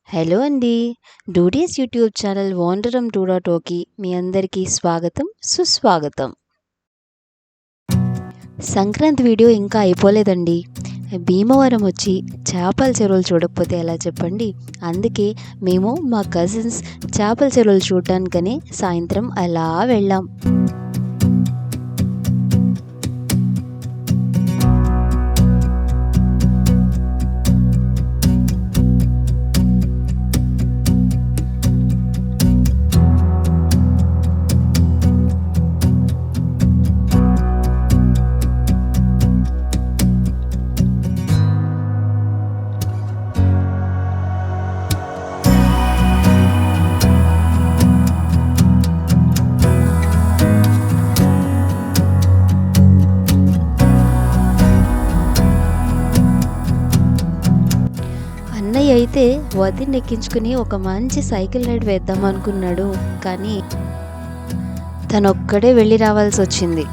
Hello అండి. డూడీస్ YouTube channel వాండరమ్ 2.0కి మీ అందరికీ స్వాగతం, సుస్వాగతం. సంక్రాంతి వీడియో ఇంకా అయిపోలేదండి. భీమవరం వచ్చి చేపల చెరువులు చూడకపోతే ఎలా చెప్పండి. అందుకే మేము మా కజిన్స్ చేపల చెరువులు చూడడానికని సాయంత్రం అలా వెళ్ళాం. అన్నయ్య అయితే వదిన ఎక్కించుకుని ఒక మంచి సైకిల్ రైడ్ వేద్దాం అనుకున్నాడు. కానీ తనొక్కడే వెళ్ళి రావాల్సి వచ్చింది.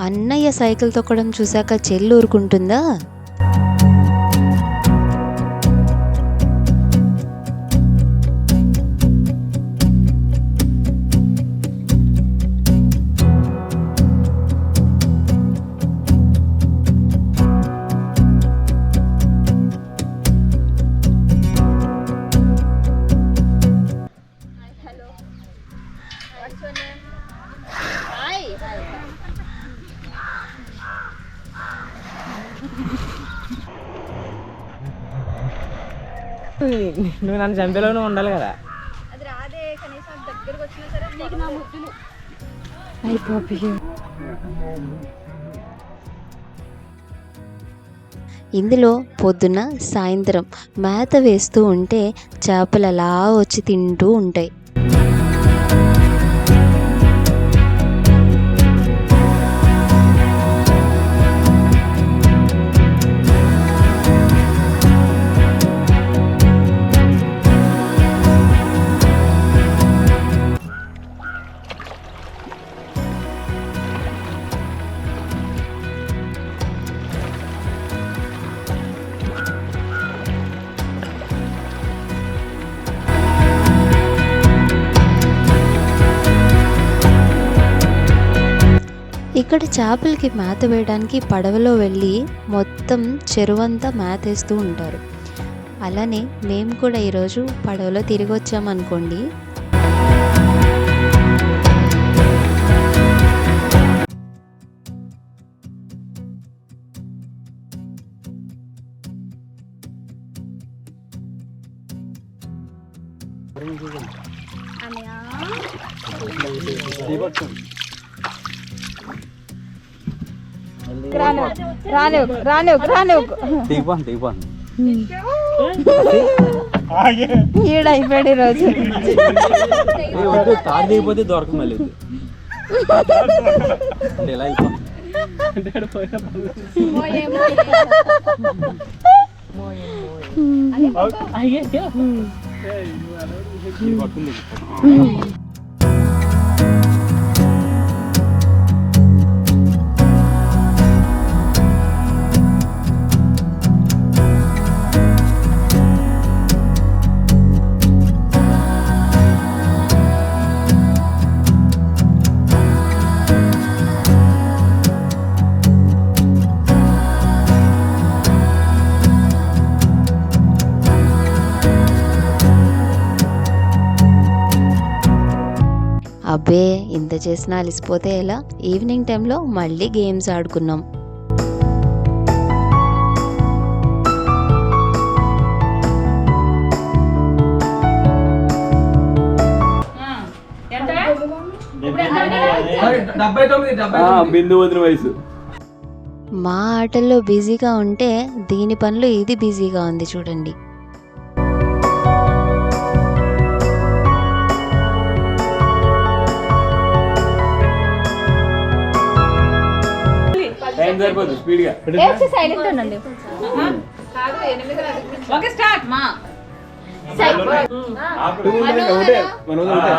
అన్నయ్య సైకిల్ తొక్కడం చూశాక చెల్లి ఊరుకుంటుందా? నువ్వు నన్ను చంపేలోనే ఉండాలి కదా. అది రాదే, కనీసం దగ్గరకు వచ్చినా సరే నీకు నా ముద్దులు. ఇందులో పొద్దున సాయంత్రం మేత వేస్తూ ఉంటే చేపలు అలా వచ్చి తింటూ ఉంటాయి. ఇక్కడ చేపలకి మేత వేయడానికి పడవలో వెళ్ళి మొత్తం చెరువంతా మేత వేస్తూ ఉంటారు. అలానే మేము కూడా ఈరోజు పడవలో తిరిగి వచ్చామనుకోండి. ఈడైపోయాడు ఈరోజు. తాడు దిగిపోతే దొరక మళ్ళీ ఎలా అబ్బే, ఇంత చేసినా అలిసిపోతే ఎలా. ఈవినింగ్ టైంలో మళ్ళీ గేమ్స్ ఆడుకున్నాం. బిందు వదిన వయసు. మా ఆటల్లో బిజీగా ఉంటే దీని పనిలో ఇది బిజీగా ఉంది చూడండి. సైలెంట్ ఉండండి. టూ ఉండాలి కదా, ఒకటే మన ఊరు ఒకటే.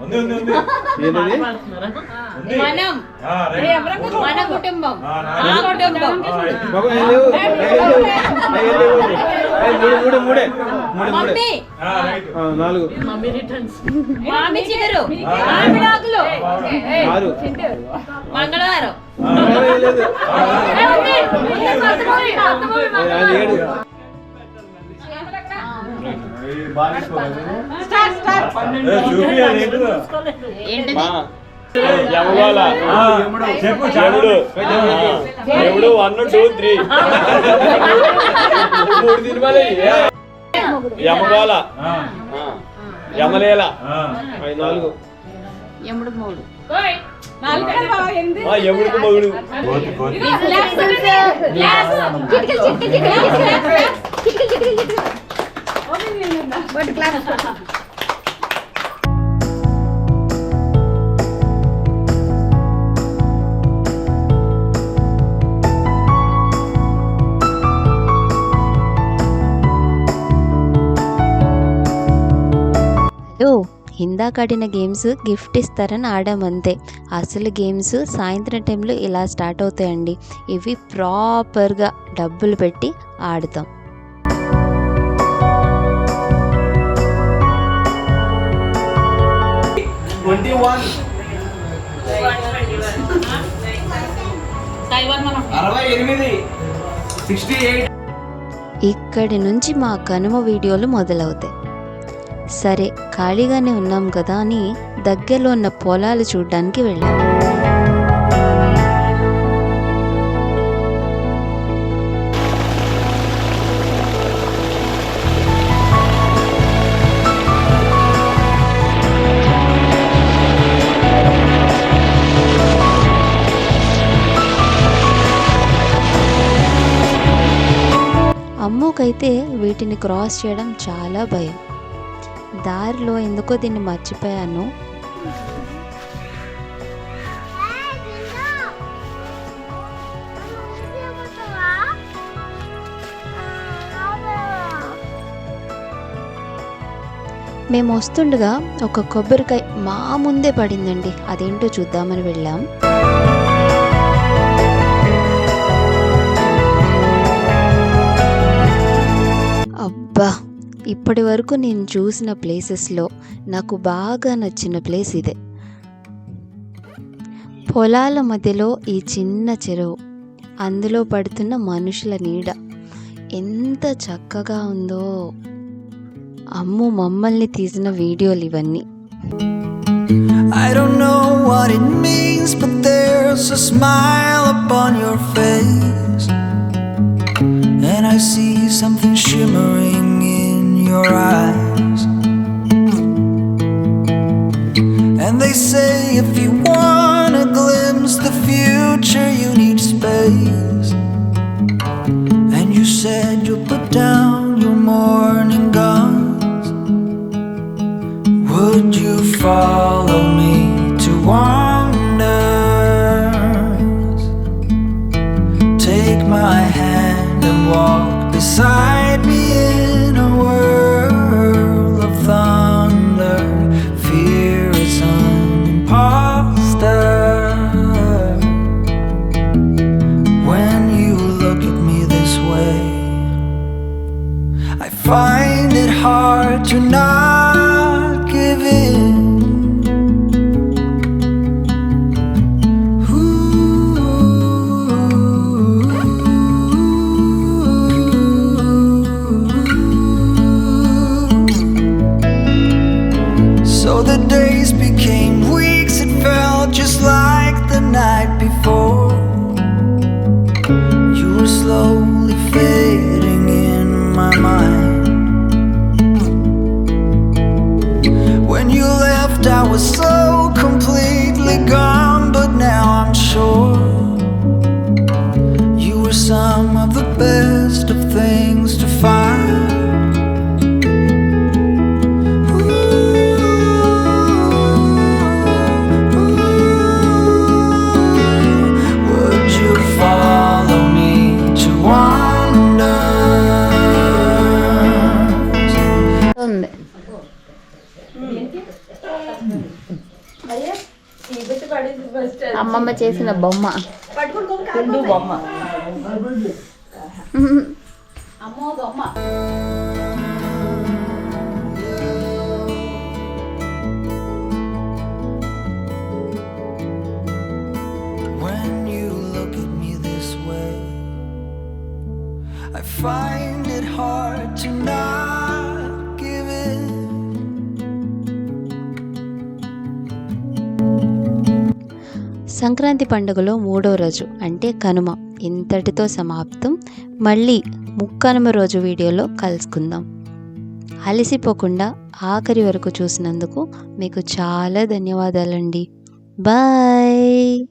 ఉంది ఉంది ఉంది ఏంటది? మన కుటుంబం బాబు, ఏం లేవు. ఏం లేవు. మూడే మూడే మూడే మూడే నాలుగు మామి చిగురు మామిడాకులు ఆరు మంగళవారం ఏం లేదు. అది ఏడు చెప్పు చెవుడు చెవుడు 1 2 3 మూడు సినిమాలు యమగోళ యమలేల నాలుగు ఎముడు మూడు యముడికి మగుడు హలో, ఇందాక ఆడిన గేమ్స్ గిఫ్ట్ ఇస్తారని ఆడామంతే. అసలు గేమ్స్ సాయంత్రం టైంలో ఇలా స్టార్ట్ అవుతాయండి. ఇవి ప్రాపర్గా డబ్బులు పెట్టి ఆడతాం. ఇక్కడి నుంచి మా కనుమ వీడియోలు మొదలవుతాయి. సరే, ఖాళీగానే ఉన్నాం కదా అని దగ్గరలో ఉన్న పొలాలు చూడడానికి వెళ్ళాం. అమ్ముకైతే వీటిని క్రాస్ చేయడం చాలా భయం. దారిలో ఎందుకో దీన్ని మర్చిపోయాను. మేము వస్తుండగా ఒక కొబ్బరికాయ మా ముందే పడిందండి. అదేంటో చూద్దామని వెళ్ళాం. అబ్బా, ఇప్పటి వరకు నేను చూసిన ప్లేసెస్లో నాకు బాగా నచ్చిన ప్లేస్ ఇదే. పొలాల మధ్యలో ఈ చిన్న చెరువు, అందులో పడుతున్న మనుషుల నీడ ఎంత చక్కగా ఉందో. అమ్ము మమ్మల్ని తీసిన వీడియోలు ఇవన్నీ. I don't know what it means, but there's a smile upon your face, and I see something shimmering in your eyes. And they say if you want to glimpse the future, you need space. And you said you'll put down your morning guns. Would you follow me to wonders? Take my hand and walk beside me in a world of thunder. Fear is an imposter. When you look at me this way, I find it hard to not give in. So the days became weeks, it felt just like the night before. You were slowly fading in my mind. When you left, I was so completely gone, but now I'm sure you were some of the best of things to find. Would you follow me to wonders? చేసిన బొమ్మ, కుండు బొమ్మ. అమ్మో బొమ్మ. When you look at me this way, I find it hard to not give in. Sankranti పండుగలో 3వ రోజు అంటే కనుమ ఇంతటితో సమాప్తం. మళ్ళీ ముక్కనుమ రోజు వీడియోలో కలుసుకుందాం. అలసిపోకుండా ఆఖరి వరకు చూసినందుకు మీకు చాలా ధన్యవాదాలండి. బాయ్.